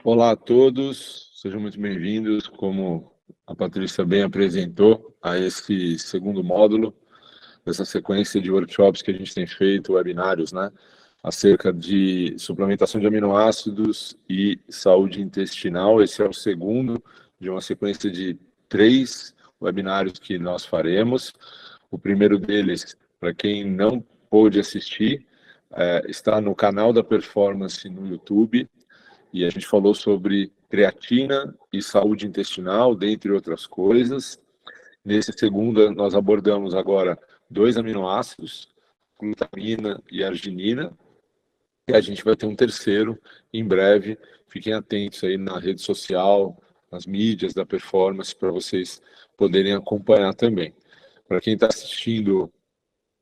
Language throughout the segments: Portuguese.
Olá a todos, sejam muito bem-vindos, como a Patrícia bem apresentou, a esse segundo módulo dessa sequência de workshops que a gente tem feito, webinários, né, acerca de suplementação de aminoácidos e saúde intestinal. Esse é o segundo de uma sequência de 3 webinários que nós faremos. O primeiro deles, para quem não pôde assistir, está no canal da Performance no YouTube, e a gente falou sobre creatina e saúde intestinal, dentre outras coisas. Nesse segundo, nós abordamos agora 2 aminoácidos, glutamina e arginina, e a gente vai ter um terceiro em breve. Fiquem atentos aí na rede social, nas mídias da Performance, para vocês poderem acompanhar também. Para quem está assistindo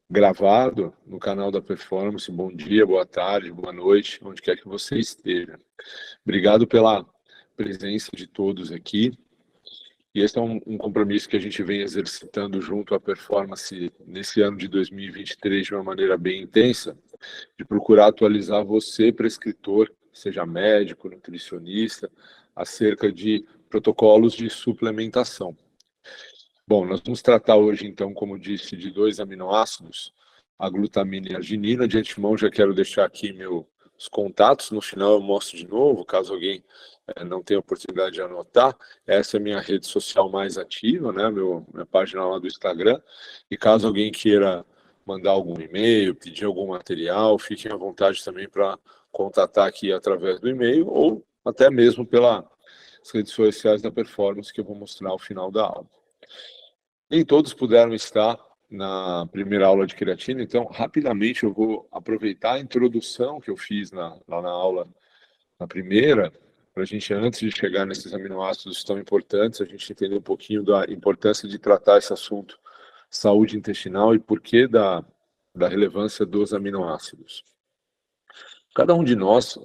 gravado no canal da Performance, bom dia, boa tarde, boa noite, onde quer que você esteja. Obrigado pela presença de todos aqui. E esse é um compromisso que a gente vem exercitando junto à Performance nesse ano de 2023 de uma maneira bem intensa, de procurar atualizar você, prescritor, seja médico, nutricionista, acerca de protocolos de suplementação. Bom, nós vamos tratar hoje, então, como disse, de 2 aminoácidos, a glutamina e a arginina. De antemão, já quero deixar aqui meus contatos, no final eu mostro de novo, caso alguém não tenha oportunidade de anotar. Essa é a minha rede social mais ativa, né? Minha página lá do Instagram. E caso alguém queira mandar algum e-mail, pedir algum material, fiquem à vontade também para contatar aqui através do e-mail ou até mesmo pelas redes sociais da Performance, que eu vou mostrar ao final da aula. Nem todos puderam estar na primeira aula de creatina, então rapidamente eu vou aproveitar a introdução que eu fiz lá na aula, na primeira, para a gente, antes de chegar nesses aminoácidos tão importantes, a gente entender um pouquinho da importância de tratar esse assunto, saúde intestinal, e porquê da relevância dos aminoácidos. Cada um de nós,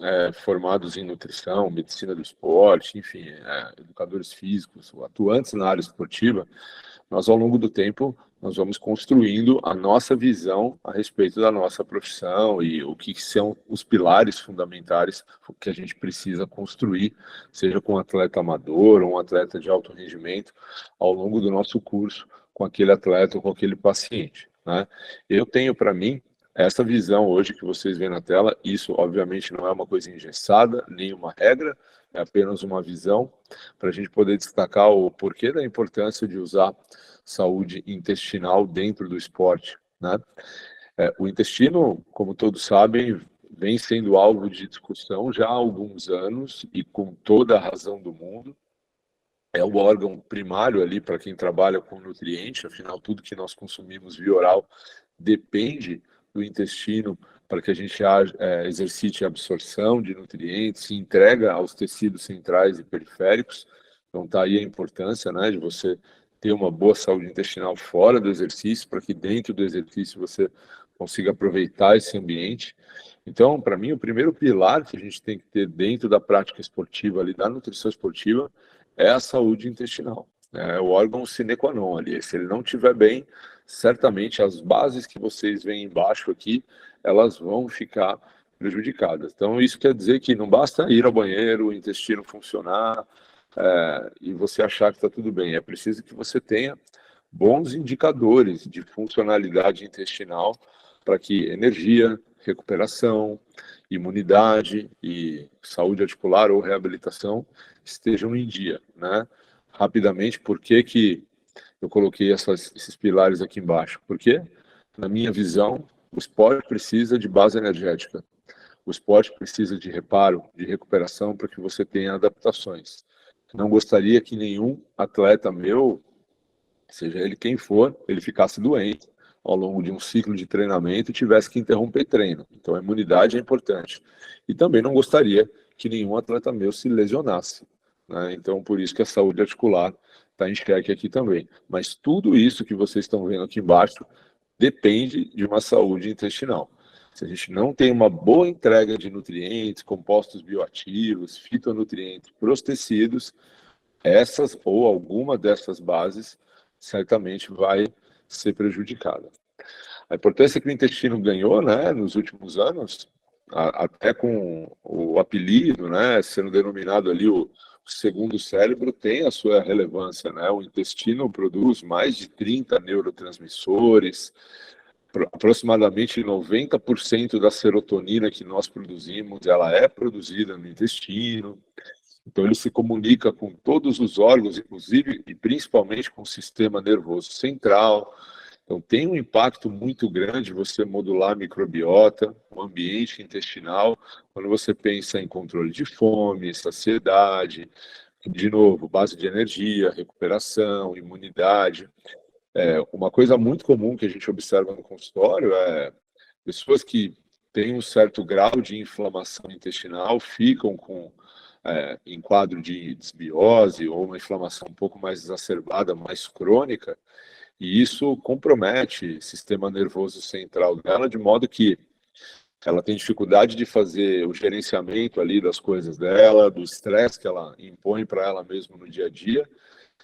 formados em nutrição, medicina do esporte, enfim, educadores físicos, atuantes na área esportiva, nós, ao longo do tempo, nós vamos construindo a nossa visão a respeito da nossa profissão e o que são os pilares fundamentais que a gente precisa construir, seja com um atleta amador ou um atleta de alto rendimento, ao longo do nosso curso com aquele atleta ou com aquele paciente, né? Eu tenho para mim essa visão hoje que vocês veem na tela. Isso, obviamente, não é uma coisa engessada, nem uma regra, é apenas uma visão para a gente poder destacar o porquê da importância de usar saúde intestinal dentro do esporte, né? O intestino, como todos sabem, vem sendo alvo de discussão já há alguns anos e com toda a razão do mundo. É o órgão primário ali para quem trabalha com nutriente, afinal, tudo que nós consumimos via oral depende do intestino para que a gente exercite a absorção de nutrientes e entrega aos tecidos centrais e periféricos. Então, está aí a importância, né, de você ter uma boa saúde intestinal fora do exercício, para que dentro do exercício você consiga aproveitar esse ambiente. Então, para mim, o primeiro pilar que a gente tem que ter dentro da prática esportiva, ali, da nutrição esportiva, é a saúde intestinal. É o órgão sine qua non ali. Se ele não estiver bem, certamente as bases que vocês veem embaixo aqui, elas vão ficar prejudicadas. Então, isso quer dizer que não basta ir ao banheiro, o intestino funcionar, e você achar que está tudo bem. É preciso que você tenha bons indicadores de funcionalidade intestinal para que energia, recuperação, imunidade e saúde articular ou reabilitação estejam em dia, né? Rapidamente, por que eu coloquei esses pilares aqui embaixo? Porque, na minha visão, o esporte precisa de base energética. O esporte precisa de reparo, de recuperação, para que você tenha adaptações. Não gostaria que nenhum atleta meu, seja ele quem for, ele ficasse doente ao longo de um ciclo de treinamento e tivesse que interromper treino. Então, a imunidade é importante. E também não gostaria que nenhum atleta meu se lesionasse, né? Então, por isso que a saúde articular está em xeque aqui também. Mas tudo isso que vocês estão vendo aqui embaixo depende de uma saúde intestinal. Se a gente não tem uma boa entrega de nutrientes, compostos bioativos, fitonutrientes para os tecidos, essas ou alguma dessas bases certamente vai ser prejudicada. A importância que o intestino ganhou, né, nos últimos anos até com o apelido, né, sendo denominado ali o segundo cérebro, tem a sua relevância, né? O intestino produz mais de 30 neurotransmissores, aproximadamente 90% da serotonina que nós produzimos, ela é produzida no intestino. Então, ele se comunica com todos os órgãos, inclusive e principalmente com o sistema nervoso central. Então, tem um impacto muito grande você modular a microbiota, o ambiente intestinal, quando você pensa em controle de fome, saciedade, de novo, base de energia, recuperação, imunidade. Uma coisa muito comum que a gente observa no consultório é pessoas que têm um certo grau de inflamação intestinal ficam em quadro de desbiose ou uma inflamação um pouco mais exacerbada, mais crônica, e isso compromete o sistema nervoso central dela, de modo que ela tem dificuldade de fazer o gerenciamento ali das coisas dela, do estresse que ela impõe para ela mesma no dia a dia,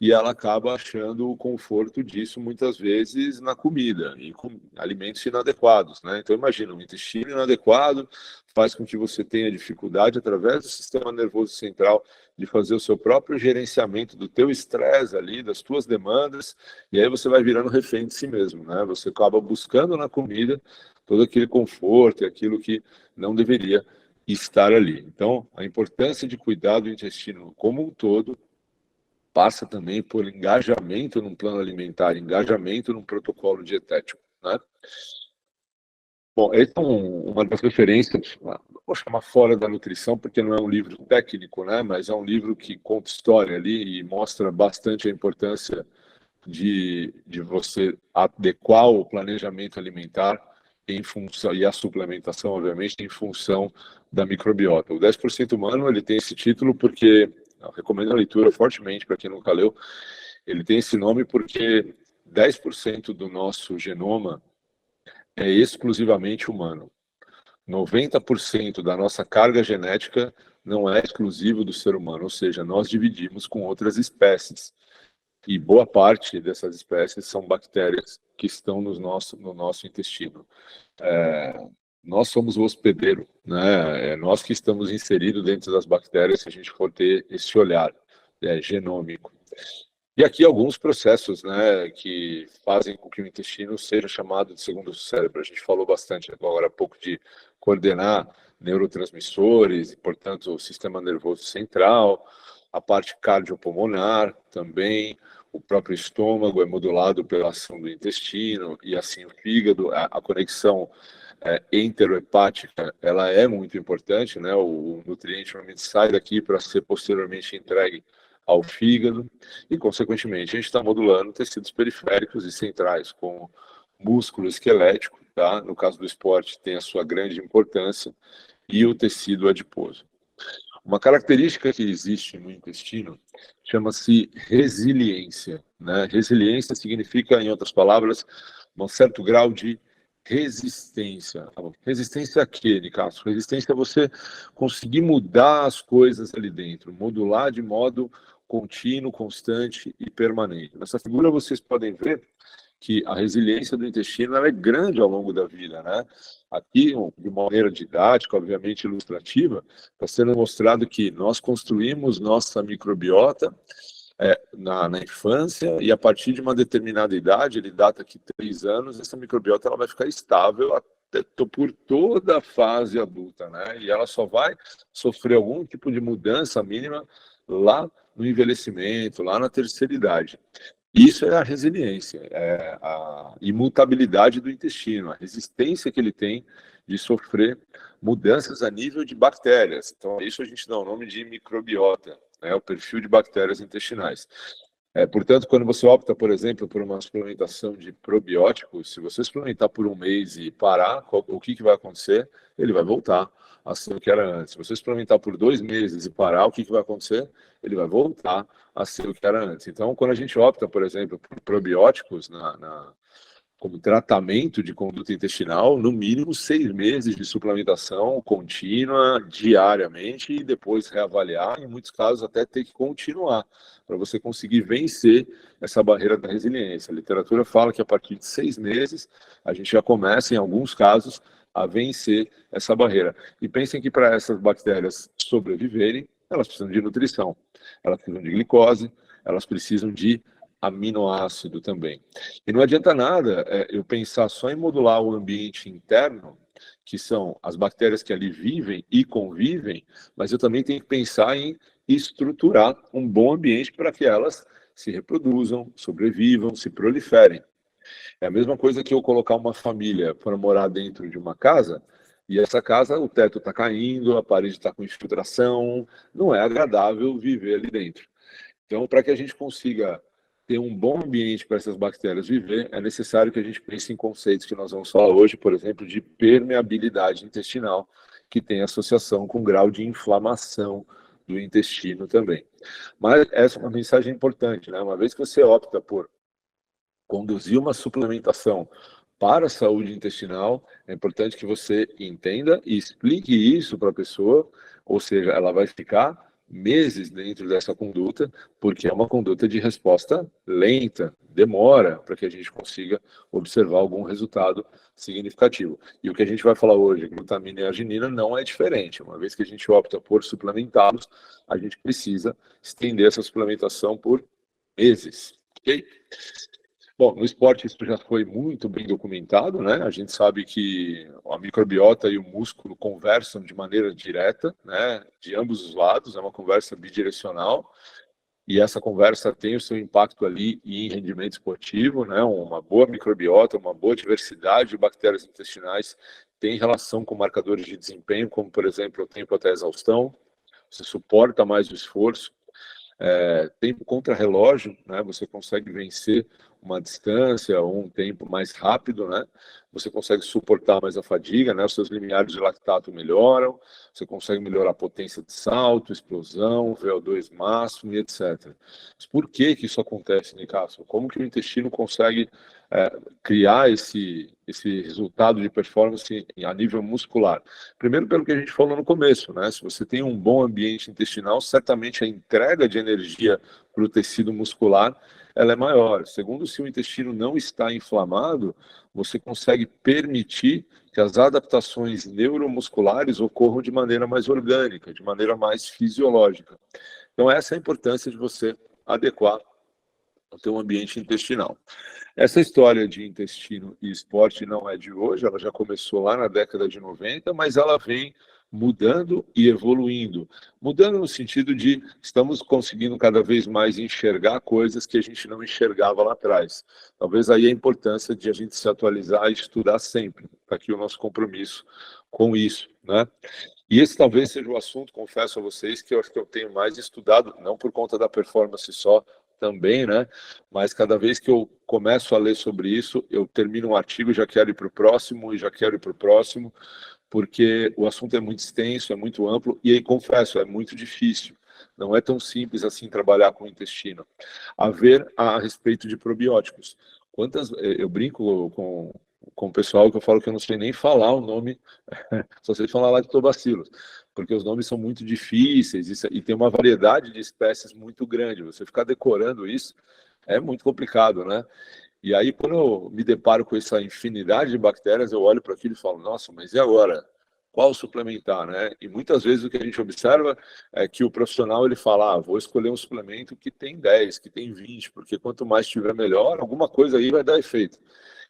e ela acaba achando o conforto disso muitas vezes na comida e com alimentos inadequados, né? Então imagina, um intestino inadequado faz com que você tenha dificuldade através do sistema nervoso central de fazer o seu próprio gerenciamento do teu estresse ali, das tuas demandas, e aí você vai virando refém de si mesmo, né? Você acaba buscando na comida todo aquele conforto e aquilo que não deveria estar ali. Então, a importância de cuidar do intestino como um todo passa também por engajamento num plano alimentar, engajamento num protocolo dietético, né? Bom, esse é uma das referências, vou chamar fora da nutrição, porque não é um livro técnico, né? Mas é um livro que conta história ali e mostra bastante a importância de você adequar o planejamento alimentar em função, e a suplementação, obviamente, em função da microbiota. O 10% humano, ele tem esse título porque, eu recomendo a leitura fortemente para quem nunca leu, ele tem esse nome porque 10% do nosso genoma é exclusivamente humano. 90% da nossa carga genética não é exclusivo do ser humano, ou seja, nós dividimos com outras espécies. E boa parte dessas espécies são bactérias que estão no nosso intestino. Nós somos o hospedeiro, né? É nós que estamos inseridos dentro das bactérias, se a gente for ter esse olhar genômico. E aqui alguns processos, né, que fazem com que o intestino seja chamado de segundo cérebro. A gente falou bastante agora há pouco de coordenar neurotransmissores, e, portanto, o sistema nervoso central, a parte cardiopulmonar também, o próprio estômago é modulado pela ação do intestino, e assim o fígado, a conexão enterohepática, ela é muito importante, né? O nutriente normalmente sai daqui para ser posteriormente entregue ao fígado e, consequentemente, a gente está modulando tecidos periféricos e centrais, como músculo esquelético, tá? No caso do esporte, tem a sua grande importância, e o tecido adiposo. Uma característica que existe no intestino chama-se resiliência, né? Resiliência significa, em outras palavras, um certo grau de resistência. Resistência a quê, Nicasso? Resistência a você conseguir mudar as coisas ali dentro, modular de modo contínuo, constante e permanente. Nessa figura vocês podem ver que a resiliência do intestino ela é grande ao longo da vida, né? Aqui, de uma maneira didática, obviamente ilustrativa, está sendo mostrado que nós construímos nossa microbiota na infância, e a partir de uma determinada idade, ele data aqui 3 anos, essa microbiota ela vai ficar estável por toda a fase adulta, né? E ela só vai sofrer algum tipo de mudança mínima lá no envelhecimento, lá na terceira idade. Isso é a resiliência, é a imutabilidade do intestino, a resistência que ele tem de sofrer mudanças a nível de bactérias. Então, isso a gente dá o nome de microbiota, né, o perfil de bactérias intestinais. Portanto, quando você opta, por exemplo, por uma suplementação de probióticos, se você suplementar por um mês e parar, o que vai acontecer? Ele vai voltar a ser o que era antes. Se você suplementar por 2 meses e parar, o que vai acontecer? Ele vai voltar a ser o que era antes. Então, quando a gente opta, por exemplo, por probióticos como tratamento de conduta intestinal, no mínimo 6 meses de suplementação contínua, diariamente, e depois reavaliar, em muitos casos até ter que continuar, para você conseguir vencer essa barreira da resiliência. A literatura fala que a partir de 6 meses, a gente já começa, em alguns casos, a vencer essa barreira. E pensem que para essas bactérias sobreviverem, elas precisam de nutrição, elas precisam de glicose, elas precisam de aminoácido também. E não adianta nada eu pensar só em modular o ambiente interno, que são as bactérias que ali vivem e convivem, mas eu também tenho que pensar em estruturar um bom ambiente para que elas se reproduzam, sobrevivam, se proliferem. É a mesma coisa que eu colocar uma família para morar dentro de uma casa, e essa casa, o teto está caindo, a parede está com infiltração, não é agradável viver ali dentro. Então, para que a gente consiga ter um bom ambiente para essas bactérias viver, é necessário que a gente pense em conceitos que nós vamos falar hoje, por exemplo, de permeabilidade intestinal, que tem associação com grau de inflamação do intestino também. Mas essa é uma mensagem importante, né? Uma vez que você opta por conduzir uma suplementação para a saúde intestinal, é importante que você entenda e explique isso para a pessoa, ou seja, ela vai ficar meses dentro dessa conduta, porque é uma conduta de resposta lenta, demora para que a gente consiga observar algum resultado significativo. E o que a gente vai falar hoje, glutamina e arginina, não é diferente. Uma vez que a gente opta por suplementá-los, a gente precisa estender essa suplementação por meses, ok? Bom, no esporte isso já foi muito bem documentado, né? A gente sabe que a microbiota e o músculo conversam de maneira direta, né? De ambos os lados, é uma conversa bidirecional. E essa conversa tem o seu impacto ali em rendimento esportivo, né? Uma boa microbiota, uma boa diversidade de bactérias intestinais tem relação com marcadores de desempenho, como, por exemplo, o tempo até a exaustão. Você suporta mais o esforço. Tempo contra-relógio, né? Você consegue vencer uma distância ou um tempo mais rápido, né? Você consegue suportar mais a fadiga, né? Os seus limiares de lactato melhoram, você consegue melhorar a potência de salto, explosão, VO2 máximo e etc. Mas por que que isso acontece, Nicasso? Como que o intestino consegue criar esse resultado de performance a nível muscular? Primeiro, pelo que a gente falou no começo, né? Se você tem um bom ambiente intestinal, certamente a entrega de energia para o tecido muscular ela é maior. Segundo, se o intestino não está inflamado, você consegue permitir que as adaptações neuromusculares ocorram de maneira mais orgânica, de maneira mais fisiológica. Então, essa é a importância de você adequar o teu ambiente intestinal. Essa história de intestino e esporte não é de hoje, ela já começou lá na década de 90, mas ela vem mudando e evoluindo. Mudando no sentido de estamos conseguindo cada vez mais enxergar coisas que a gente não enxergava lá atrás. Talvez aí a importância de a gente se atualizar e estudar sempre, para que o nosso compromisso com isso, né? E esse talvez seja o assunto, confesso a vocês, que eu acho que eu tenho mais estudado, não por conta da performance só, também, né? Mas cada vez que eu começo a ler sobre isso, eu termino um artigo, já quero ir para o próximo e já quero ir para o próximo, porque o assunto é muito extenso, é muito amplo e aí confesso, é muito difícil. Não é tão simples assim trabalhar com o intestino. A ver a respeito de probióticos. Eu brinco com o pessoal que eu falo que eu não sei nem falar o nome, só sei falar lactobacilos, porque os nomes são muito difíceis e tem uma variedade de espécies muito grande. Você ficar decorando isso é muito complicado, né? E aí, quando eu me deparo com essa infinidade de bactérias, eu olho para aquilo e falo, nossa, mas e agora? Qual suplementar, né? E muitas vezes o que a gente observa é que o profissional ele fala, vou escolher um suplemento que tem 10, que tem 20, porque quanto mais tiver melhor, alguma coisa aí vai dar efeito.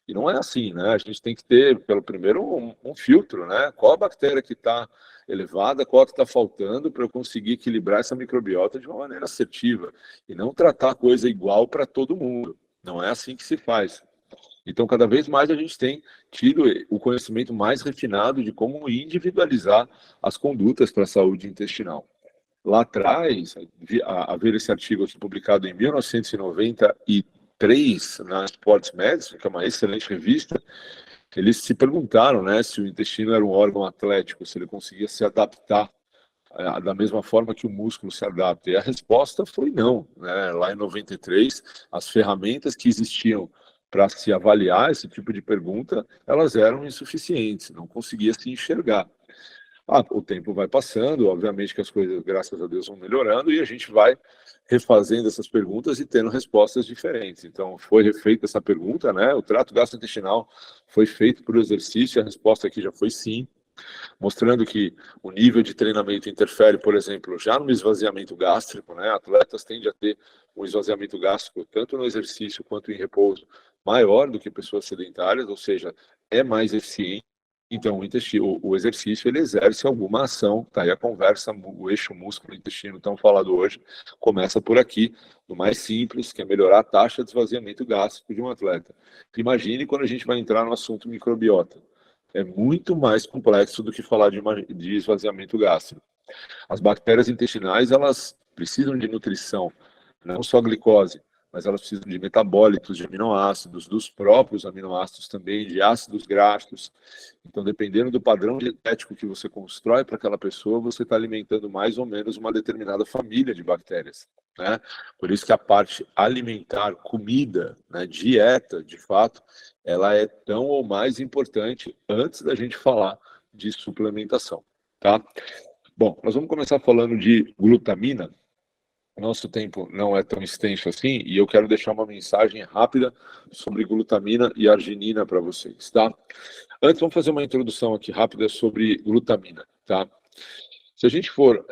E não é assim, né? A gente tem que ter, pelo primeiro, um filtro, né? Qual a bactéria que está elevada, qual que está faltando para eu conseguir equilibrar essa microbiota de uma maneira assertiva e não tratar a coisa igual para todo mundo. Não é assim que se faz. Então, cada vez mais a gente tem tido o conhecimento mais refinado de como individualizar as condutas para a saúde intestinal. Lá atrás, a ver esse artigo aqui publicado em 1993 na Sports Medicine, que é uma excelente revista, eles se perguntaram, né, se o intestino era um órgão atlético, se ele conseguia se adaptar da mesma forma que o músculo se adapta. E a resposta foi não, né? Lá em 93, as ferramentas que existiam para se avaliar esse tipo de pergunta, elas eram insuficientes, não conseguia se enxergar. O tempo vai passando, obviamente que as coisas, graças a Deus, vão melhorando e a gente vai refazendo essas perguntas e tendo respostas diferentes. Então, foi refeita essa pergunta, né? O trato gastrointestinal foi feito por exercício, a resposta aqui já foi sim, mostrando que o nível de treinamento interfere, por exemplo, já no esvaziamento gástrico, né? Atletas tendem a ter um esvaziamento gástrico tanto no exercício quanto em repouso maior do que pessoas sedentárias, ou seja, é mais eficiente. Então, o exercício ele exerce alguma ação, tá aí a conversa, o eixo músculo-intestino tão falado hoje, começa por aqui, no mais simples, que é melhorar a taxa de esvaziamento gástrico de um atleta. Imagine quando a gente vai entrar no assunto microbiota. É muito mais complexo do que falar de esvaziamento gástrico. As bactérias intestinais, elas precisam de nutrição, não só glicose, mas elas precisam de metabólitos, de aminoácidos, dos próprios aminoácidos também, de ácidos graxos. Então, dependendo do padrão dietético que você constrói para aquela pessoa, você está alimentando mais ou menos uma determinada família de bactérias, né? Por isso que a parte alimentar, comida, né, dieta, de fato, ela é tão ou mais importante antes da gente falar de suplementação, tá? Bom, nós vamos começar falando de glutamina. Nosso tempo não é tão extenso assim e eu quero deixar uma mensagem rápida sobre glutamina e arginina para vocês, tá? Antes, vamos fazer uma introdução aqui rápida sobre glutamina, tá? Se a gente for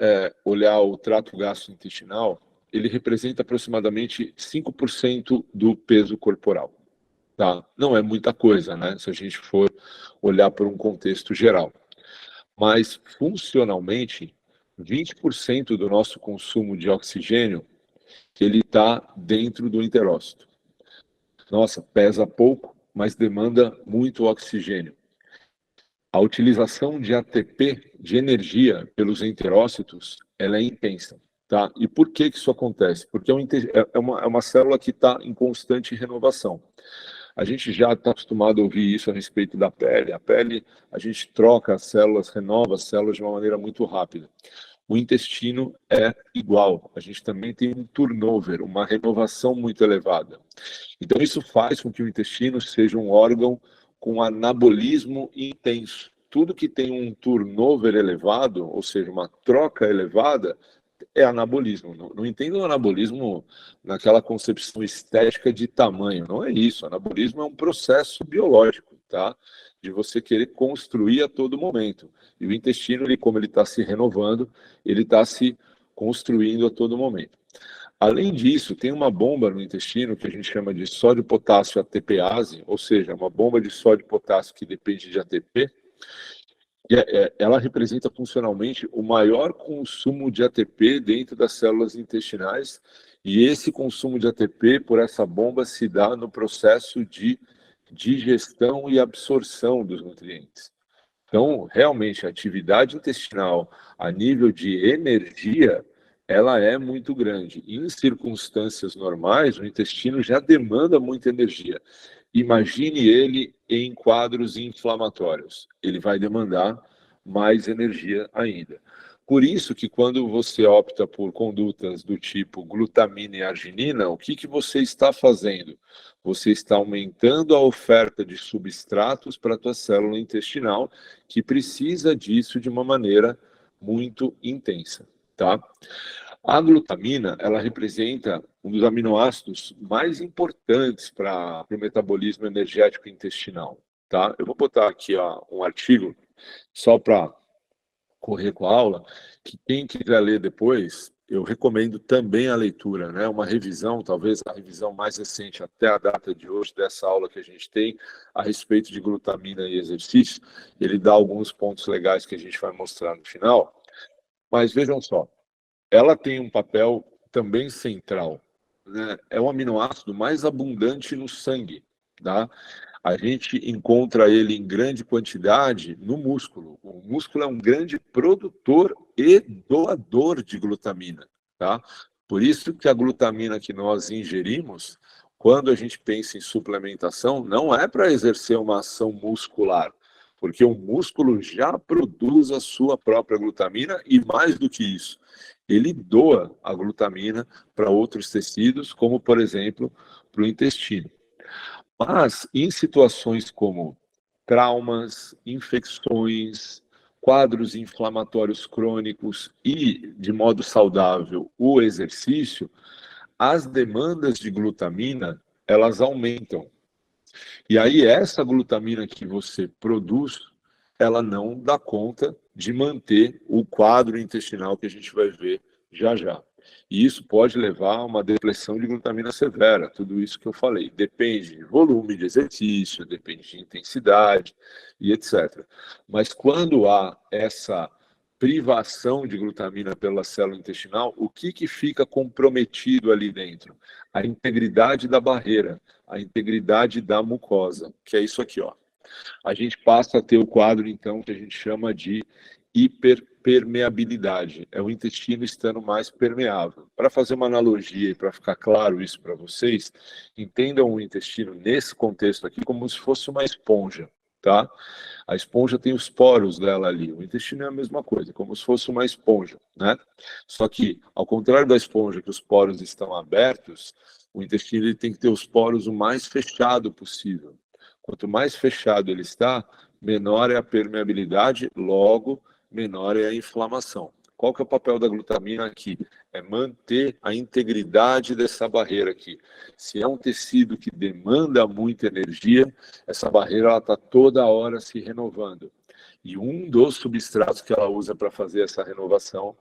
olhar o trato gastrointestinal, ele representa aproximadamente 5% do peso corporal, tá? Não é muita coisa, né? Se a gente for olhar por um contexto geral. Mas, funcionalmente, 20% do nosso consumo de oxigênio, ele está dentro do enterócito. Nossa, pesa pouco, mas demanda muito oxigênio. A utilização de ATP, de energia, pelos enterócitos, ela é intensa. Tá? E por que isso acontece? Porque é uma célula que está em constante renovação. A gente já está acostumado a ouvir isso a respeito da pele. A pele, a gente troca as células, renova as células de uma maneira muito rápida. O intestino é igual. A gente também tem um turnover, uma renovação muito elevada. Então, isso faz com que o intestino seja um órgão com anabolismo intenso. Tudo que tem um turnover elevado, ou seja, uma troca elevada, é anabolismo. Não entendo o anabolismo naquela concepção estética de tamanho. Não é isso. Anabolismo é um processo biológico, tá? De você querer construir a todo momento. E o intestino, como ele está se renovando, ele está se construindo a todo momento. Além disso, tem uma bomba no intestino que a gente chama de sódio-potássio ATPase, ou seja, uma bomba de sódio-potássio que depende de ATP, e ela representa funcionalmente o maior consumo de ATP dentro das células intestinais, e esse consumo de ATP por essa bomba se dá no processo de digestão e absorção dos nutrientes. Então, realmente, a atividade intestinal a nível de energia, ela é muito grande. Em circunstâncias normais, o intestino já demanda muita energia. Imagine ele em quadros inflamatórios. Ele vai demandar mais energia ainda. Por isso que quando você opta por condutas do tipo glutamina e arginina, o que você está fazendo? Você está aumentando a oferta de substratos para a tua célula intestinal, que precisa disso de uma maneira muito intensa, tá? A glutamina, ela representa um dos aminoácidos mais importantes para o metabolismo energético intestinal, tá? Eu vou botar aqui um artigo só para correr com a aula, que quem quiser ler depois, eu recomendo também a leitura, né? Uma revisão, talvez a revisão mais recente até a data de hoje, dessa aula que a gente tem a respeito de glutamina e exercício. Ele dá alguns pontos legais que a gente vai mostrar no final. Mas vejam só, ela tem um papel também central, né? É o aminoácido mais abundante no sangue, tá? A gente encontra ele em grande quantidade no músculo. O músculo é um grande produtor e doador de glutamina, tá? Por isso que a glutamina que nós ingerimos, quando a gente pensa em suplementação, não é para exercer uma ação muscular, porque o músculo já produz a sua própria glutamina e mais do que isso, ele doa a glutamina para outros tecidos, como, por exemplo, para o intestino. Mas, em situações como traumas, infecções, quadros inflamatórios crônicos e, de modo saudável, o exercício, as demandas de glutamina, elas aumentam. E aí essa glutamina que você produz, ela não dá conta de manter o quadro intestinal que a gente vai ver já já. E isso pode levar a uma depressão de glutamina severa, tudo isso que eu falei. Depende de volume de exercício, depende de intensidade e etc. Mas quando há essa privação de glutamina pela célula intestinal, o que fica comprometido ali dentro? A integridade da barreira, a integridade da mucosa, que é isso aqui, ó. A gente passa a ter o quadro, então, que a gente chama de hiperpermeabilidade. É o intestino estando mais permeável. Para fazer uma analogia e para ficar claro isso para vocês, entendam o intestino nesse contexto aqui como se fosse uma esponja, tá? A esponja tem os poros dela ali. O intestino é a mesma coisa, como se fosse uma esponja, né? Só que, ao contrário da esponja, que os poros estão abertos, o intestino ele tem que ter os poros o mais fechado possível. Quanto mais fechado ele está, menor é a permeabilidade, logo, menor é a inflamação. Qual que é o papel da glutamina aqui? É manter a integridade dessa barreira aqui. Se é um tecido que demanda muita energia, essa barreira está toda hora se renovando. E um dos substratos que ela usa para fazer essa renovação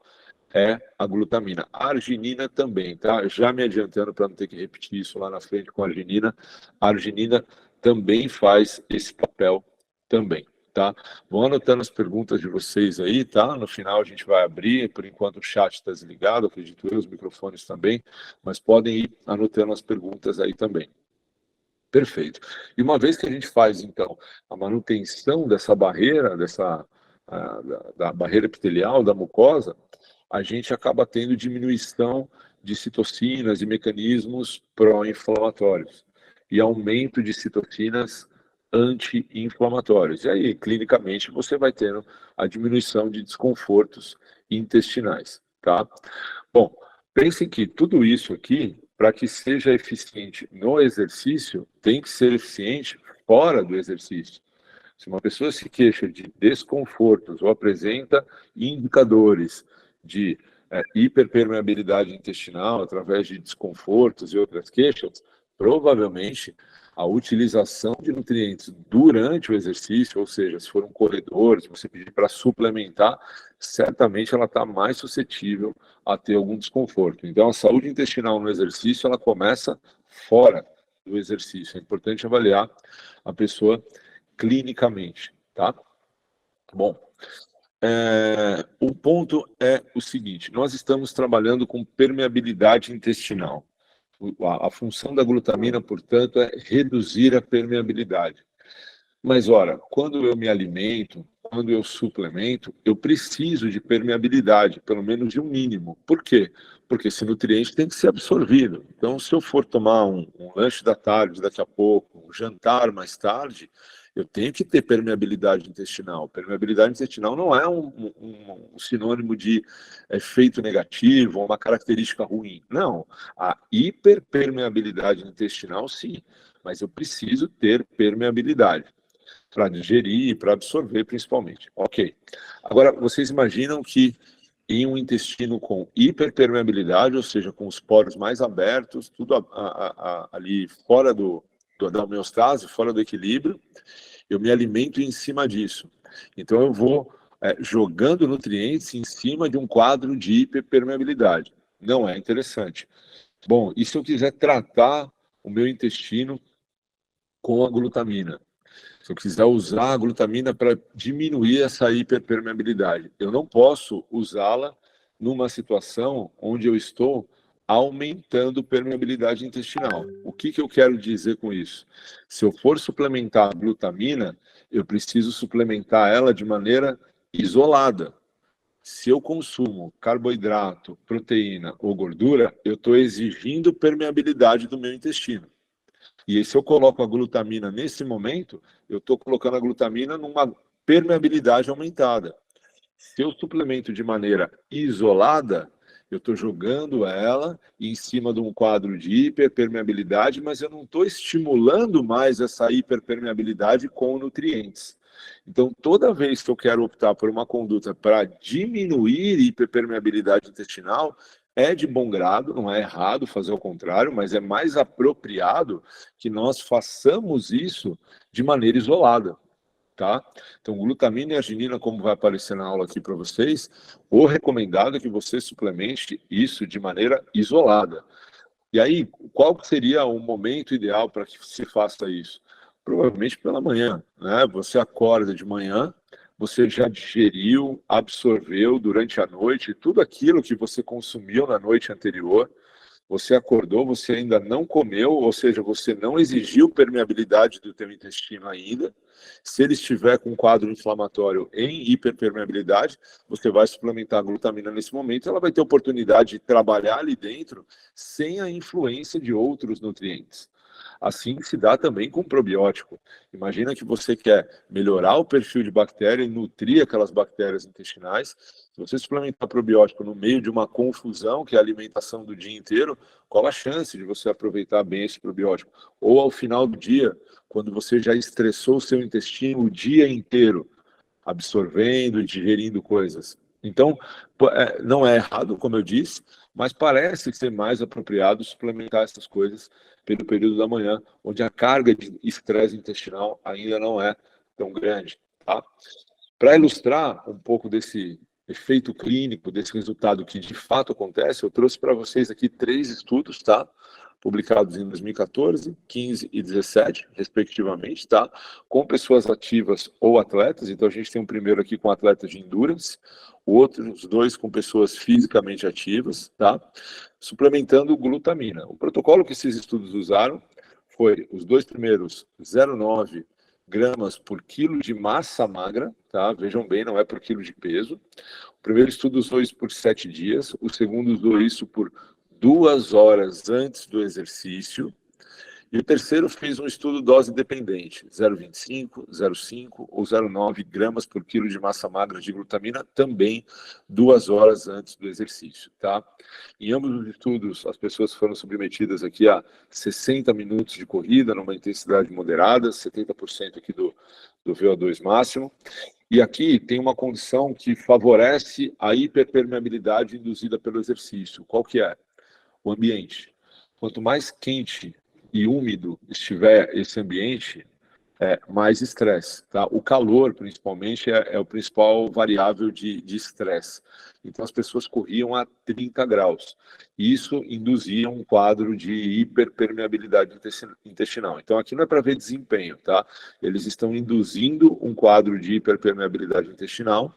é a glutamina. A arginina também, tá? Já me adiantando para não ter que repetir isso lá na frente com a arginina também faz esse papel também, tá? Vão anotando as perguntas de vocês aí, tá? No final a gente vai abrir, por enquanto o chat está desligado, acredito eu, os microfones também, mas podem ir anotando as perguntas aí também. Perfeito. E uma vez que a gente faz, então, a manutenção dessa barreira, da barreira epitelial, da mucosa, a gente acaba tendo diminuição de citocinas e mecanismos pró-inflamatórios e aumento de citocinas anti-inflamatórios. E aí, clinicamente, você vai tendo a diminuição de desconfortos intestinais, tá? Bom, pensem que tudo isso aqui, para que seja eficiente no exercício, tem que ser eficiente fora do exercício. Se uma pessoa se queixa de desconfortos ou apresenta indicadores de hiperpermeabilidade intestinal através de desconfortos e outras queixas, provavelmente a utilização de nutrientes durante o exercício, ou seja, se for um corredor, se você pedir para suplementar, certamente ela está mais suscetível a ter algum desconforto. Então, a saúde intestinal no exercício, ela começa fora do exercício. É importante avaliar a pessoa clinicamente, tá? Bom, o ponto é o seguinte, nós estamos trabalhando com permeabilidade intestinal. A função da glutamina, portanto, é reduzir a permeabilidade. Mas, ora, quando eu me alimento, quando eu suplemento, eu preciso de permeabilidade, pelo menos de um mínimo. Por quê? Porque esse nutriente tem que ser absorvido. Então, se eu for tomar um lanche da tarde daqui a pouco, um jantar mais tarde, eu tenho que ter permeabilidade intestinal. Permeabilidade intestinal não é um sinônimo de efeito negativo ou uma característica ruim. Não. A hiperpermeabilidade intestinal, sim. Mas eu preciso ter permeabilidade para digerir e para absorver, principalmente. Ok. Agora, vocês imaginam que em um intestino com hiperpermeabilidade, ou seja, com os poros mais abertos, tudo ali fora da homeostase, fora do equilíbrio, eu me alimento em cima disso. Então, eu vou jogando nutrientes em cima de um quadro de hiperpermeabilidade. Não é interessante. Bom, e se eu quiser tratar o meu intestino com a glutamina? Se eu quiser usar a glutamina para diminuir essa hiperpermeabilidade, eu não posso usá-la numa situação onde eu estou aumentando permeabilidade intestinal. O que eu quero dizer com isso? Se eu for suplementar a glutamina, eu preciso suplementar ela de maneira isolada. Se eu consumo carboidrato, proteína ou gordura, eu estou exigindo permeabilidade do meu intestino. E se eu coloco a glutamina nesse momento, eu estou colocando a glutamina numa permeabilidade aumentada. Se eu suplemento de maneira isolada, eu estou jogando ela em cima de um quadro de hiperpermeabilidade, mas eu não estou estimulando mais essa hiperpermeabilidade com nutrientes. Então, toda vez que eu quero optar por uma conduta para diminuir hiperpermeabilidade intestinal, é de bom grado, não é errado fazer o contrário, mas é mais apropriado que nós façamos isso de maneira isolada, tá? Então, glutamina e arginina, como vai aparecer na aula aqui para vocês, o recomendado é que você suplemente isso de maneira isolada. E aí, qual seria o momento ideal para que se faça isso? Provavelmente pela manhã, né? Você acorda de manhã, você já digeriu, absorveu durante a noite tudo aquilo que você consumiu na noite anterior. Você acordou, você ainda não comeu, ou seja, você não exigiu permeabilidade do teu intestino ainda. Se ele estiver com um quadro inflamatório em hiperpermeabilidade, você vai suplementar a glutamina nesse momento, ela vai ter oportunidade de trabalhar ali dentro sem a influência de outros nutrientes. Assim se dá também com o probiótico. Imagina que você quer melhorar o perfil de bactéria e nutrir aquelas bactérias intestinais. Se você suplementar probiótico no meio de uma confusão, que é a alimentação do dia inteiro, qual a chance de você aproveitar bem esse probiótico? Ou ao final do dia, quando você já estressou o seu intestino o dia inteiro, absorvendo e digerindo coisas. Então, não é errado, como eu disse, mas parece ser mais apropriado suplementar essas coisas pelo período da manhã, onde a carga de estresse intestinal ainda não é tão grande. Tá? Para ilustrar um pouco desse efeito clínico, desse resultado que de fato acontece, eu trouxe para vocês aqui 3 estudos, tá? Publicados em 2014, 15 e 17, respectivamente, tá? Com pessoas ativas ou atletas. Então, a gente tem um primeiro aqui com atletas de endurance, outros 2 com pessoas fisicamente ativas, tá? Suplementando glutamina. O protocolo que esses estudos usaram foi os 2 primeiros 0,9 gramas por quilo de massa magra, tá? Vejam bem, não é por quilo de peso. O primeiro estudo usou isso por 7 dias, o segundo usou isso por 2 horas antes do exercício, e o terceiro fez um estudo dose dependente, 0,25, 0,5 ou 0,9 gramas por quilo de massa magra de glutamina, também 2 horas antes do exercício, tá? Em ambos os estudos, as pessoas foram submetidas aqui a 60 minutos de corrida, numa intensidade moderada, 70% aqui do VO2 máximo, e aqui tem uma condição que favorece a hiperpermeabilidade induzida pelo exercício. Qual que é? O ambiente. Quanto mais quente e úmido estiver esse ambiente, mais estresse. Tá? O calor, principalmente, é o principal variável de estresse. Então, as pessoas corriam a 30 graus. Isso induzia um quadro de hiperpermeabilidade intestinal. Então, aqui não é para ver desempenho, tá? Eles estão induzindo um quadro de hiperpermeabilidade intestinal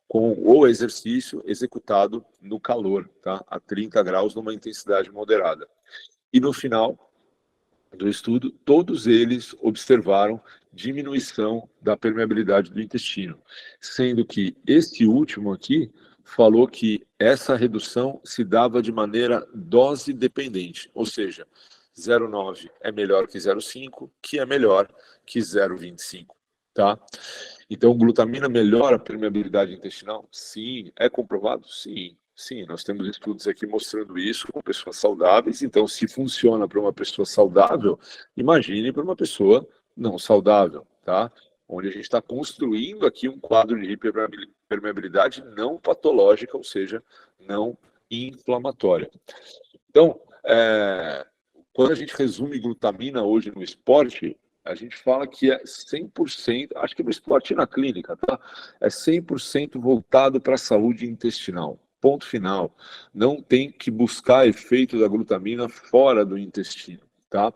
com o exercício executado no calor, tá? A 30 graus, numa intensidade moderada. E no final do estudo, todos eles observaram diminuição da permeabilidade do intestino, sendo que esse último aqui falou que essa redução se dava de maneira dose dependente, ou seja, 0,9 é melhor que 0,5, que é melhor que 0,25, tá? Então, glutamina melhora a permeabilidade intestinal? Sim. É comprovado? Sim. Sim, nós temos estudos aqui mostrando isso com pessoas saudáveis. Então, se funciona para uma pessoa saudável, imagine para uma pessoa não saudável, tá? Onde a gente está construindo aqui um quadro de hiperpermeabilidade não patológica, ou seja, não inflamatória. Então, quando a gente resume glutamina hoje no esporte, a gente fala que é 100%, acho que no esporte e na clínica, tá? É 100% voltado para a saúde intestinal. Ponto final. Não tem que buscar efeito da glutamina fora do intestino, tá?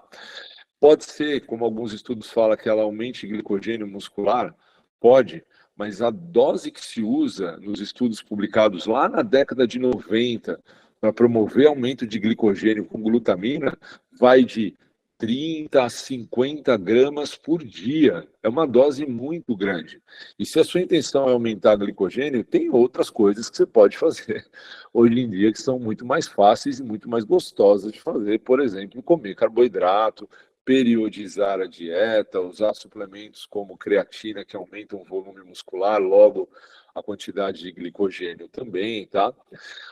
Pode ser, como alguns estudos falam, que ela aumente glicogênio muscular? Pode, mas a dose que se usa nos estudos publicados lá na década de 90 para promover aumento de glicogênio com glutamina vai de 30 a 50 gramas por dia. É uma dose muito grande. E se a sua intenção é aumentar glicogênio, tem outras coisas que você pode fazer hoje em dia que são muito mais fáceis e muito mais gostosas de fazer. Por exemplo, comer carboidrato, periodizar a dieta, usar suplementos como creatina, que aumentam o volume muscular, logo a quantidade de glicogênio também, tá?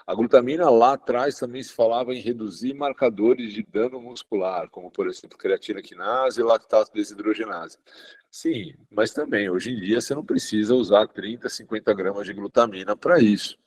A glutamina lá atrás também se falava em reduzir marcadores de dano muscular, como por exemplo creatina quinase e lactato desidrogenase. Sim, mas também hoje em dia você não precisa usar 30, 50 gramas de glutamina para isso.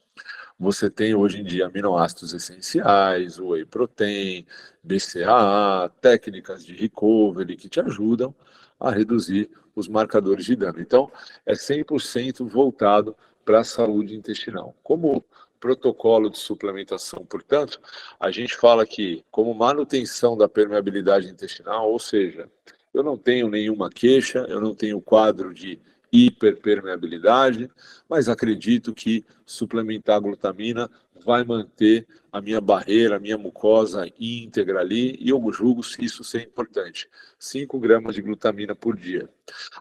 Você tem hoje em dia aminoácidos essenciais, whey protein, BCAA, técnicas de recovery que te ajudam a reduzir os marcadores de dano. Então, é 100% voltado para a saúde intestinal. Como protocolo de suplementação, portanto, a gente fala que como manutenção da permeabilidade intestinal, ou seja, eu não tenho nenhuma queixa, eu não tenho quadro de hiperpermeabilidade, mas acredito que suplementar a glutamina vai manter a minha barreira, a minha mucosa íntegra ali, e eu julgo isso ser importante. 5 gramas de glutamina por dia.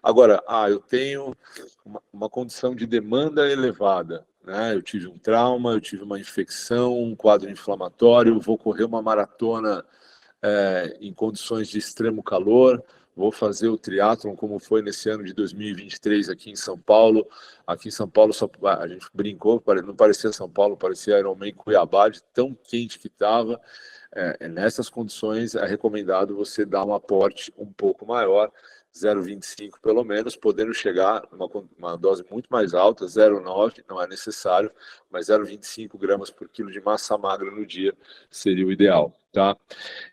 Agora, eu tenho uma condição de demanda elevada, né? Eu tive um trauma, eu tive uma infecção, um quadro inflamatório, vou correr uma maratona em condições de extremo calor, vou fazer o triatlon como foi nesse ano de 2023 aqui em São Paulo. Aqui em São Paulo a gente brincou, não parecia São Paulo, parecia Ironman Cuiabá, de tão quente que estava. Nessas condições é recomendado você dar um aporte um pouco maior, 0,25 pelo menos, podendo chegar uma dose muito mais alta, 0,9 não é necessário, mas 0,25 gramas por quilo de massa magra no dia seria o ideal, tá?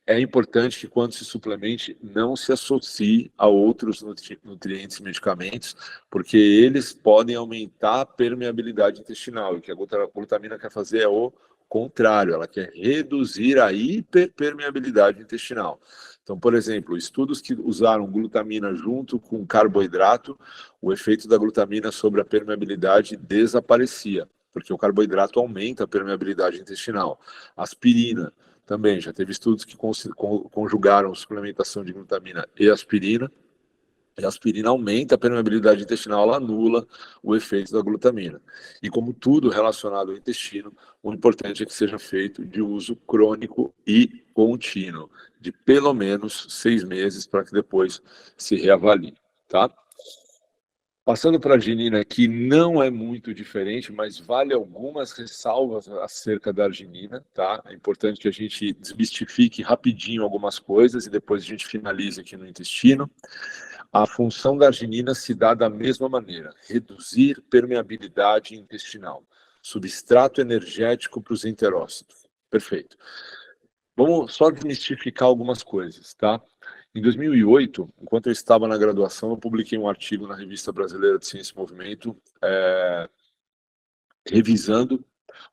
É importante que quando se suplemente não se associe a outros nutrientes e medicamentos, porque eles podem aumentar a permeabilidade intestinal, e o que a glutamina quer fazer é o contrário, ela quer reduzir a hiperpermeabilidade intestinal. Então, por exemplo, estudos que usaram glutamina junto com carboidrato, o efeito da glutamina sobre a permeabilidade desaparecia, porque o carboidrato aumenta a permeabilidade intestinal. Aspirina também, já teve estudos que conjugaram suplementação de glutamina e aspirina a aspirina aumenta a permeabilidade intestinal, ela anula o efeito da glutamina. E como tudo relacionado ao intestino, o importante é que seja feito de uso crônico e contínuo, de pelo menos 6 meses, para que depois se reavalie, tá? Passando para a arginina, que não é muito diferente, mas vale algumas ressalvas acerca da arginina, tá? É importante que a gente desmistifique rapidinho algumas coisas e depois a gente finalize aqui no intestino. A função da arginina se dá da mesma maneira: reduzir permeabilidade intestinal, substrato energético para os enterócitos. Perfeito. Vamos só desmistificar algumas coisas, tá? Em 2008, enquanto eu estava na graduação, eu publiquei um artigo na Revista Brasileira de Ciência e Movimento, revisando,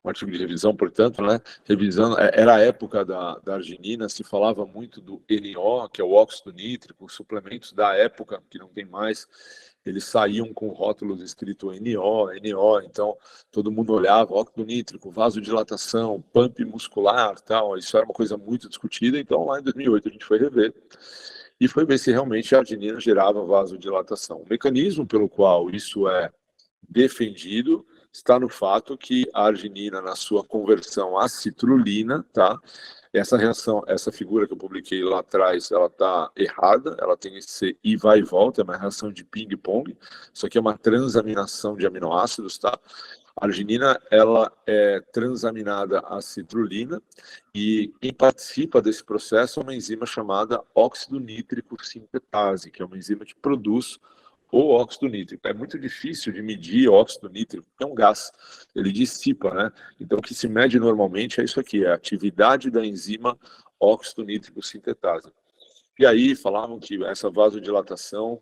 um artigo de revisão, portanto, né? Revisando, era a época da arginina, se falava muito do NO, que é o óxido nítrico, os suplementos da época, que não tem mais, eles saíam com rótulos escrito NO, então todo mundo olhava, óxido nítrico, vasodilatação, pump muscular, tal, isso era uma coisa muito discutida, então lá em 2008 a gente foi rever, e foi ver se realmente a arginina gerava vasodilatação. O mecanismo pelo qual isso é defendido está no fato que a arginina, na sua conversão à citrulina, tá? Essa reação, essa figura que eu publiquei lá atrás, ela está errada, ela tem que ser e vai e volta, é uma reação de ping-pong, isso aqui é uma transaminação de aminoácidos, tá? A arginina, ela é transaminada à citrulina e quem participa desse processo é uma enzima chamada óxido nítrico sintetase, que é uma enzima que produz o óxido nítrico. É muito difícil de medir óxido nítrico, porque é um gás, ele dissipa, né? Então, o que se mede normalmente é isso aqui, é a atividade da enzima óxido nítrico sintetase. E aí falavam que essa vasodilatação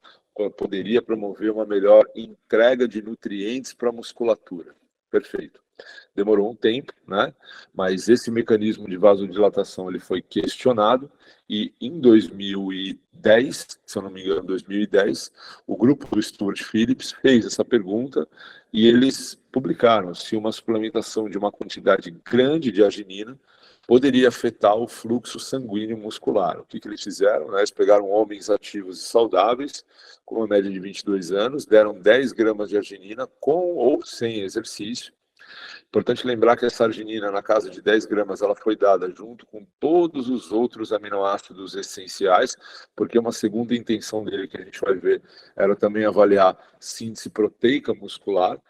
poderia promover uma melhor entrega de nutrientes para a musculatura. Perfeito. Demorou um tempo, né? Mas esse mecanismo de vasodilatação ele foi questionado e em 2010, se eu não me engano, 2010, o grupo do Stuart Phillips fez essa pergunta e eles publicaram se uma suplementação de uma quantidade grande de arginina poderia afetar o fluxo sanguíneo muscular. O que eles fizeram? Né? Eles pegaram homens ativos e saudáveis, com uma média de 22 anos, deram 10 gramas de arginina com ou sem exercício, Importante lembrar que essa arginina, na casa de 10 gramas, ela foi dada junto com todos os outros aminoácidos essenciais, porque uma segunda intenção dele, que a gente vai ver, era também avaliar síntese proteica muscular.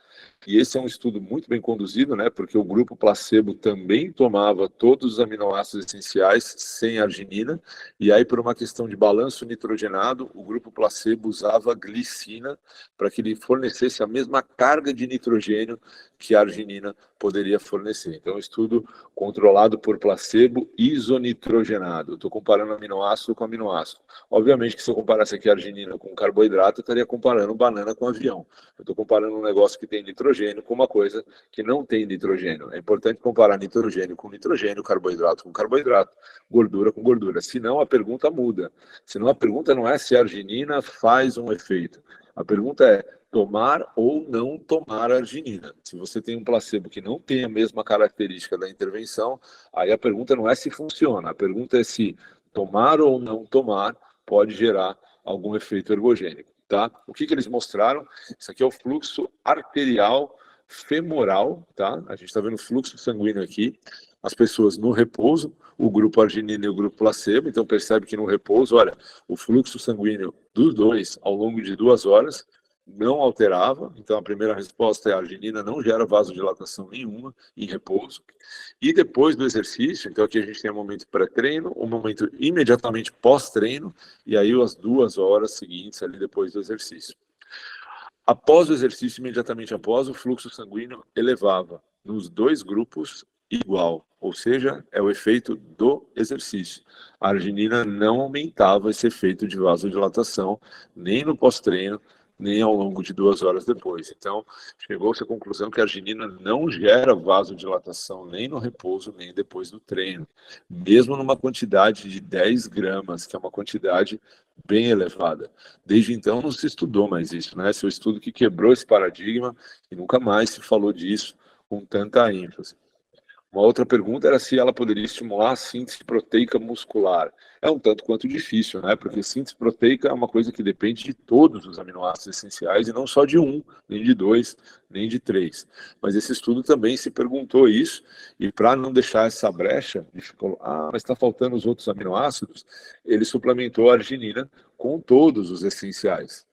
E esse é um estudo muito bem conduzido, né? Porque o grupo placebo também tomava todos os aminoácidos essenciais sem arginina, e aí, por uma questão de balanço nitrogenado, o grupo placebo usava glicina para que ele fornecesse a mesma carga de nitrogênio que a arginina poderia fornecer. Então, estudo controlado por placebo isonitrogenado. Estou comparando aminoácido com aminoácido. Obviamente que se eu comparasse aqui a arginina com carboidrato, eu estaria comparando banana com avião. Eu estou comparando um negócio que tem nitrogênio com uma coisa que não tem nitrogênio. É importante comparar nitrogênio com nitrogênio, carboidrato com carboidrato, gordura com gordura. Senão a pergunta muda. Senão a pergunta não é se a arginina faz um efeito. A pergunta é tomar ou não tomar arginina. Se você tem um placebo que não tem a mesma característica da intervenção, aí a pergunta não é se funciona. A pergunta é se tomar ou não tomar pode gerar algum efeito ergogênico. Tá? O que eles mostraram? Isso aqui é o fluxo arterial femoral, tá? A gente está vendo o fluxo sanguíneo aqui. As pessoas no repouso, o grupo arginina e o grupo placebo. Então percebe que no repouso, olha, o fluxo sanguíneo dos dois ao longo de 2 horas não alterava. Então a primeira resposta é a arginina não gera vasodilatação nenhuma em repouso. E depois do exercício, então aqui a gente tem um momento pré-treino, um momento imediatamente pós-treino, e aí as 2 horas seguintes ali depois do exercício. Após o exercício, imediatamente após, o fluxo sanguíneo elevava nos 2 grupos igual, ou seja, é o efeito do exercício. A arginina não aumentava esse efeito de vasodilatação, nem no pós-treino, nem ao longo de 2 horas depois. Então, chegou-se à conclusão que a arginina não gera vasodilatação nem no repouso, nem depois do treino, mesmo numa quantidade de 10 gramas, que é uma quantidade bem elevada. Desde então não se estudou mais isso, né? Esse é o estudo que quebrou esse paradigma e nunca mais se falou disso com tanta ênfase. Uma outra pergunta era se ela poderia estimular a síntese proteica muscular. É um tanto quanto difícil, né? Porque síntese proteica é uma coisa que depende de todos os aminoácidos essenciais e não só de um, nem de 2, nem de 3. Mas esse estudo também se perguntou isso, e para não deixar essa brecha, de ficar, mas está faltando os outros aminoácidos, ele suplementou a arginina com todos os essenciais.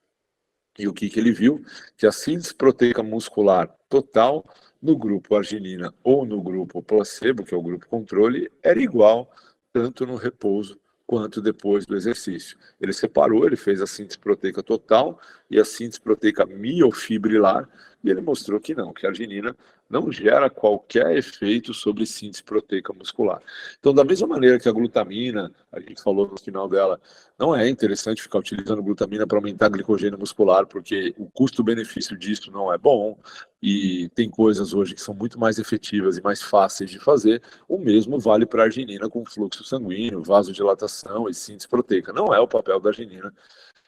E o que ele viu? Que a síntese proteica muscular total no grupo arginina ou no grupo placebo, que é o grupo controle, era igual tanto no repouso quanto depois do exercício. Ele separou, ele fez a síntese proteica total e a síntese proteica miofibrilar, e ele mostrou que não, que a arginina não gera qualquer efeito sobre síntese proteica muscular. Então, da mesma maneira que a glutamina, a gente falou no final dela, não é interessante ficar utilizando glutamina para aumentar glicogênio muscular, porque o custo-benefício disso não é bom, e tem coisas hoje que são muito mais efetivas e mais fáceis de fazer. O mesmo vale para a arginina com fluxo sanguíneo, vasodilatação e síntese proteica. Não é o papel da arginina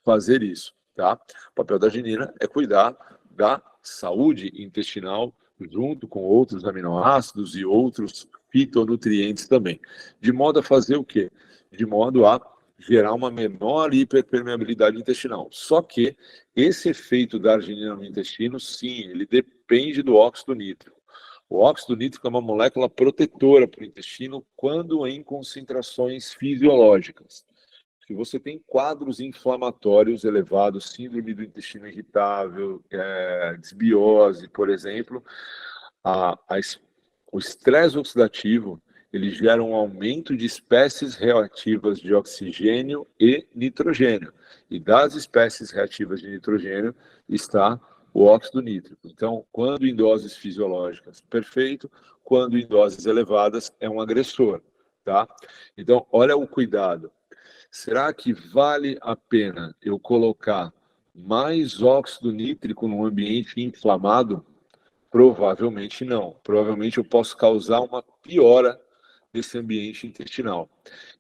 fazer isso, tá? O papel da arginina é cuidar da saúde intestinal junto com outros aminoácidos e outros fitonutrientes também. De modo a fazer o quê? De modo a gerar uma menor hiperpermeabilidade intestinal. Só que esse efeito da arginina no intestino, sim, ele depende do óxido nítrico. O óxido nítrico é uma molécula protetora para o intestino quando em concentrações fisiológicas. Se você tem quadros inflamatórios elevados, síndrome do intestino irritável, desbiose, por exemplo, o estresse oxidativo ele gera um aumento de espécies reativas de oxigênio e nitrogênio. E das espécies reativas de nitrogênio está o óxido nítrico. Então, quando em doses fisiológicas, perfeito. Quando em doses elevadas, é um agressor. Tá? Então, olha o cuidado. Será que vale a pena eu colocar mais óxido nítrico num ambiente inflamado? Provavelmente não. Provavelmente eu posso causar uma piora desse ambiente intestinal.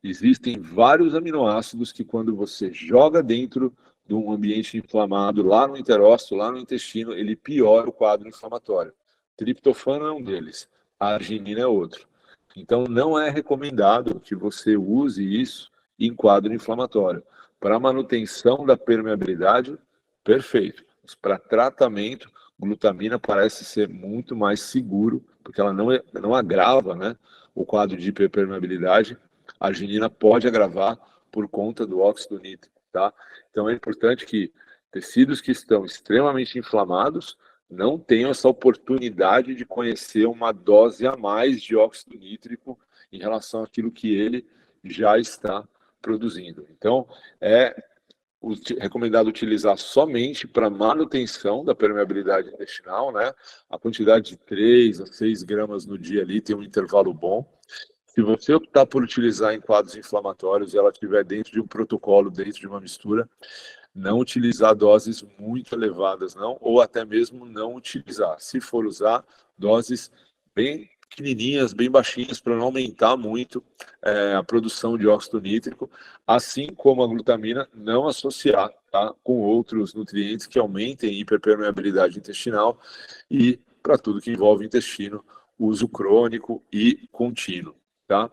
Existem vários aminoácidos que quando você joga dentro de um ambiente inflamado, lá no enterócito, lá no intestino, ele piora o quadro inflamatório. Triptofano é um deles, a arginina é outro. Então não é recomendado que você use isso em quadro inflamatório. Para manutenção da permeabilidade, perfeito. Mas para tratamento, glutamina parece ser muito mais seguro porque ela não agrava, né, o quadro de hiperpermeabilidade. A arginina pode agravar por conta do óxido nítrico, tá? Então é importante que tecidos que estão extremamente inflamados não tenham essa oportunidade de conhecer uma dose a mais de óxido nítrico em relação àquilo que ele já está produzindo. Então, é recomendado utilizar somente para manutenção da permeabilidade intestinal, né? A quantidade de 3 a 6 gramas no dia ali tem um intervalo bom. Se você optar por utilizar em quadros inflamatórios e ela estiver dentro de um protocolo, dentro de uma mistura, não utilizar doses muito elevadas, não, ou até mesmo não utilizar. Se for usar, doses bem pequenininhas, bem baixinhas, para não aumentar muito a produção de óxido nítrico, assim como a glutamina, não associar, tá, com outros nutrientes que aumentem a hiperpermeabilidade intestinal e, para tudo que envolve intestino, uso crônico e contínuo, tá?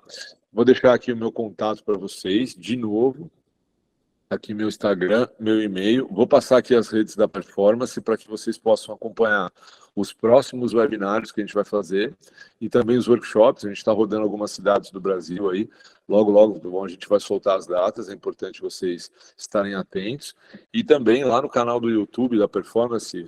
Vou deixar aqui o meu contato para vocês, de novo, aqui meu Instagram, meu e-mail. Vou passar aqui as redes da Performance para que vocês possam acompanhar os próximos webinários que a gente vai fazer e também os workshops. A gente está rodando algumas cidades do Brasil aí. Logo, logo, a gente vai soltar as datas. É importante vocês estarem atentos. E também lá no canal do YouTube da Performance,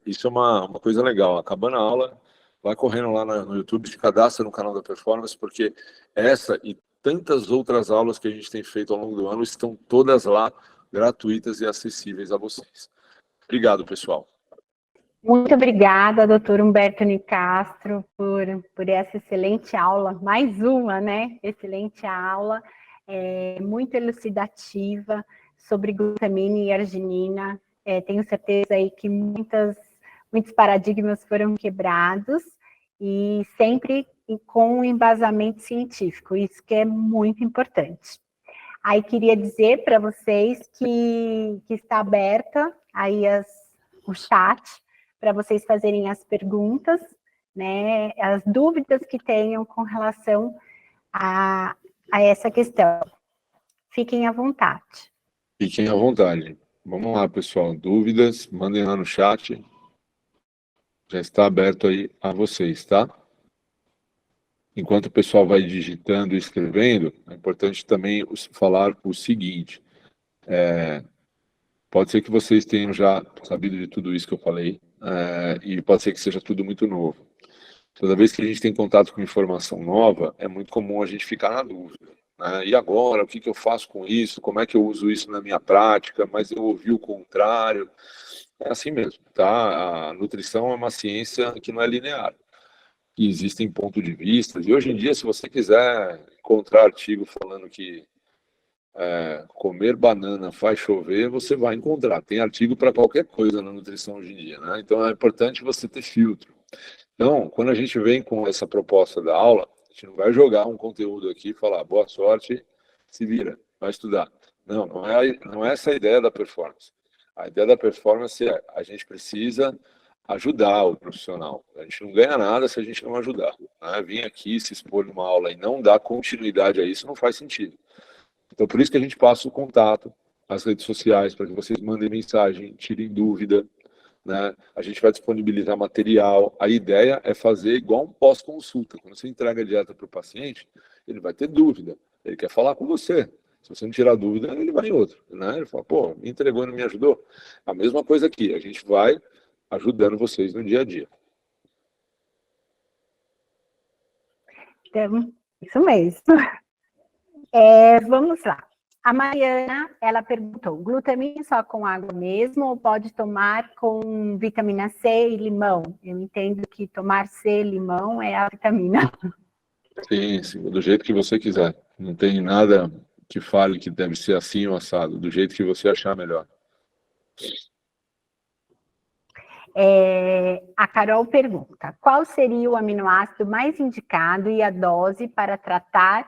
isso é uma coisa legal. Acabando a aula, vai correndo lá no YouTube, se cadastra no canal da Performance, porque essa e tantas outras aulas que a gente tem feito ao longo do ano estão todas lá, gratuitas e acessíveis a vocês. Obrigado, pessoal. Muito obrigada, doutor Humberto Nicastro, por essa excelente aula, mais uma, né? Excelente aula, muito elucidativa sobre glutamina e arginina. Tenho certeza aí que muitos paradigmas foram quebrados e sempre com um embasamento científico, isso que é muito importante. Aí queria dizer para vocês que está aberta aí o chat para vocês fazerem as perguntas, né, as dúvidas que tenham com relação a essa questão. Fiquem à vontade. Fiquem à vontade. Vamos lá, pessoal. Dúvidas, mandem lá no chat. Já está aberto aí a vocês, tá? Enquanto o pessoal vai digitando e escrevendo, é importante também falar o seguinte. Pode ser que vocês tenham já sabido de tudo isso que eu falei, e pode ser que seja tudo muito novo. Toda vez que a gente tem contato com informação nova, é muito comum a gente ficar na dúvida, né? E agora, o que eu faço com isso? Como é que eu uso isso na minha prática? Mas eu ouvi o contrário. É assim mesmo, tá? A nutrição é uma ciência que não é linear. Que existem pontos de vista. E hoje em dia, se você quiser encontrar artigo falando que comer banana faz chover, você vai encontrar. Tem artigo para qualquer coisa na nutrição hoje em dia, né? Então é importante você ter filtro. Então, quando a gente vem com essa proposta da aula, a gente não vai jogar um conteúdo aqui e falar boa sorte, se vira, vai estudar. Não, não é essa a ideia da performance. A ideia da performance é a gente precisa ajudar o profissional. A gente não ganha nada se a gente não ajudar, né? Vir aqui se expor numa aula e não dar continuidade a isso não faz sentido. Então, por isso que a gente passa o contato, as redes sociais, para que vocês mandem mensagem, tirem dúvida, né? A gente vai disponibilizar material. A ideia é fazer igual um pós-consulta. Quando você entrega a dieta para o paciente, ele vai ter dúvida. Ele quer falar com você. Se você não tirar dúvida, ele vai em outro, né? Ele fala, pô, me entregou e não me ajudou. A mesma coisa aqui. A gente vai ajudando vocês no dia a dia. Então, isso mesmo. Vamos lá. A Mariana, ela perguntou, glutamina só com água mesmo ou pode tomar com vitamina C e limão? Eu entendo que tomar C e limão é a vitamina. Sim, sim, do jeito que você quiser. Não tem nada que fale que deve ser assim ou assado, do jeito que você achar melhor. A Carol pergunta, qual seria o aminoácido mais indicado e a dose para tratar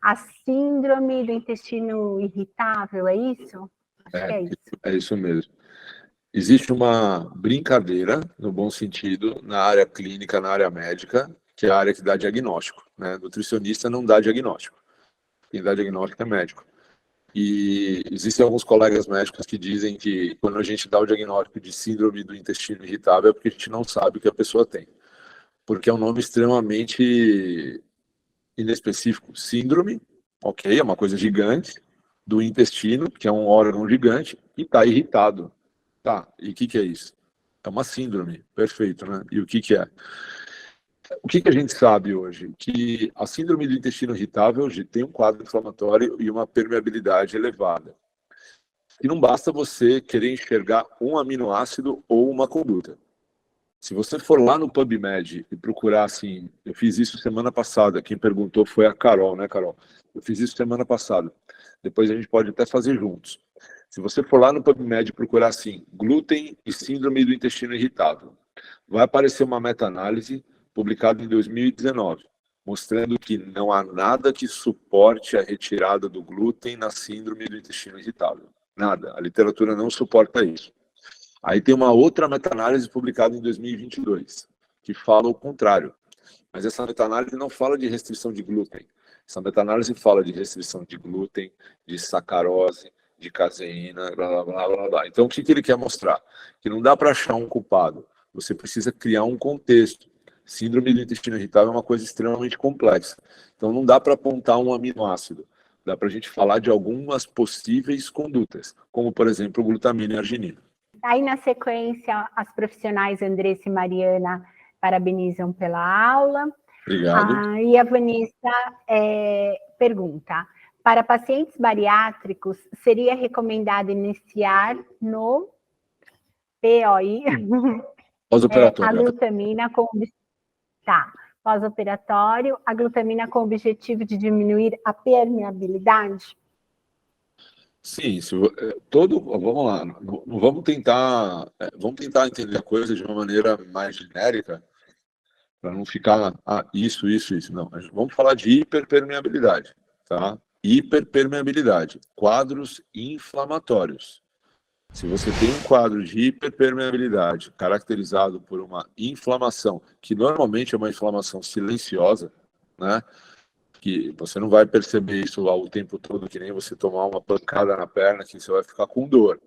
a síndrome do intestino irritável, é isso? Acho que é isso. É isso mesmo. Existe uma brincadeira, no bom sentido, na área clínica, na área médica, que é a área que dá diagnóstico, né? Nutricionista não dá diagnóstico. Quem dá diagnóstico é médico. E existem alguns colegas médicos que dizem que quando a gente dá o diagnóstico de síndrome do intestino irritável é porque a gente não sabe o que a pessoa tem. porque é um nome extremamente inespecífico. Síndrome, ok, é uma coisa gigante, do intestino, que é um órgão gigante, e está irritado. Tá, e o que é isso? É uma síndrome, perfeito, né? E o que é? O que a gente sabe hoje? Que a síndrome do intestino irritável tem um quadro inflamatório e uma permeabilidade elevada. E não basta você querer enxergar um aminoácido ou uma conduta. Se você for lá no PubMed e procurar assim, eu fiz isso semana passada, quem perguntou foi a Carol, né, Carol? Eu fiz isso semana passada. Depois a gente pode até fazer juntos. Se você for lá no PubMed e procurar assim, glúten e síndrome do intestino irritável, vai aparecer uma meta-análise publicada em 2019, mostrando que não há nada que suporte a retirada do glúten na síndrome do intestino irritável. Nada. A literatura não suporta isso. Aí tem uma outra meta-análise publicada em 2022, que fala o contrário. Mas essa meta-análise não fala de restrição de glúten. Essa meta-análise fala de restrição de glúten, de sacarose, de caseína, blá, blá, blá, blá, blá. Então, o que ele quer mostrar? Que não dá para achar um culpado. Você precisa criar um contexto. Síndrome do intestino irritável é uma coisa extremamente complexa. Então, não dá para apontar um aminoácido. Dá para a gente falar de algumas possíveis condutas, como, por exemplo, glutamina e arginina. Aí, na sequência, as profissionais Andressa e Mariana parabenizam pela aula. Obrigado. E a Vanessa pergunta, para pacientes bariátricos, seria recomendado iniciar no POI a glutamina com... Tá. Pós-operatório, a glutamina com o objetivo de diminuir a permeabilidade? Sim, vamos lá, vamos tentar entender a coisa de uma maneira mais genérica, para não ficar isso. Não, vamos falar de hiperpermeabilidade, tá? Hiperpermeabilidade, quadros inflamatórios. Se você tem um quadro de hiperpermeabilidade caracterizado por uma inflamação, que normalmente é uma inflamação silenciosa, né? Que você não vai perceber isso lá o tempo todo, que nem você tomar uma pancada na perna, que você vai ficar com dor.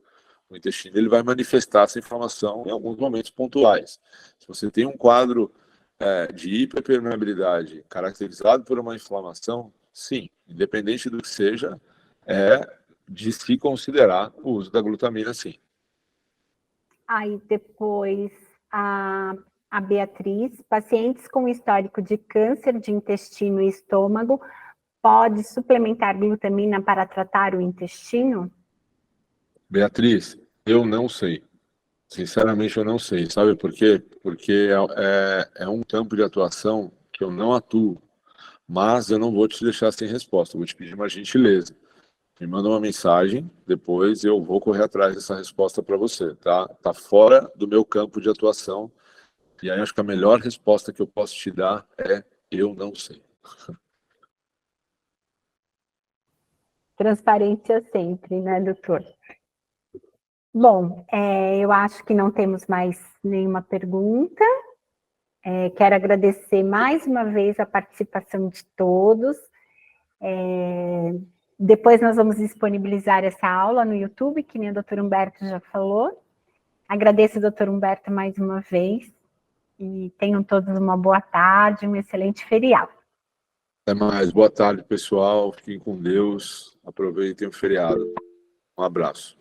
O intestino ele vai manifestar essa inflamação em alguns momentos pontuais. Se você tem um quadro de hiperpermeabilidade caracterizado por uma inflamação, sim, independente do que seja, é de se considerar o uso da glutamina, sim. Aí depois a Beatriz, pacientes com histórico de câncer de intestino e estômago, pode suplementar glutamina para tratar o intestino? Beatriz, eu não sei. Sinceramente, eu não sei. Sabe por quê? Porque é um campo de atuação que eu não atuo. Mas eu não vou te deixar sem resposta. Eu vou te pedir uma gentileza. Me manda uma mensagem, depois eu vou correr atrás dessa resposta para você, tá? Tá fora do meu campo de atuação. E aí acho que a melhor resposta que eu posso te dar é eu não sei. Transparência sempre, né, doutor? Bom, eu acho que não temos mais nenhuma pergunta. Quero agradecer mais uma vez a participação de todos. Depois nós vamos disponibilizar essa aula no YouTube, que nem o doutor Humberto já falou. Agradeço ao doutor Humberto mais uma vez. E tenham todos uma boa tarde, um excelente feriado. Até mais. Boa tarde, pessoal. Fiquem com Deus. Aproveitem o feriado. Um abraço.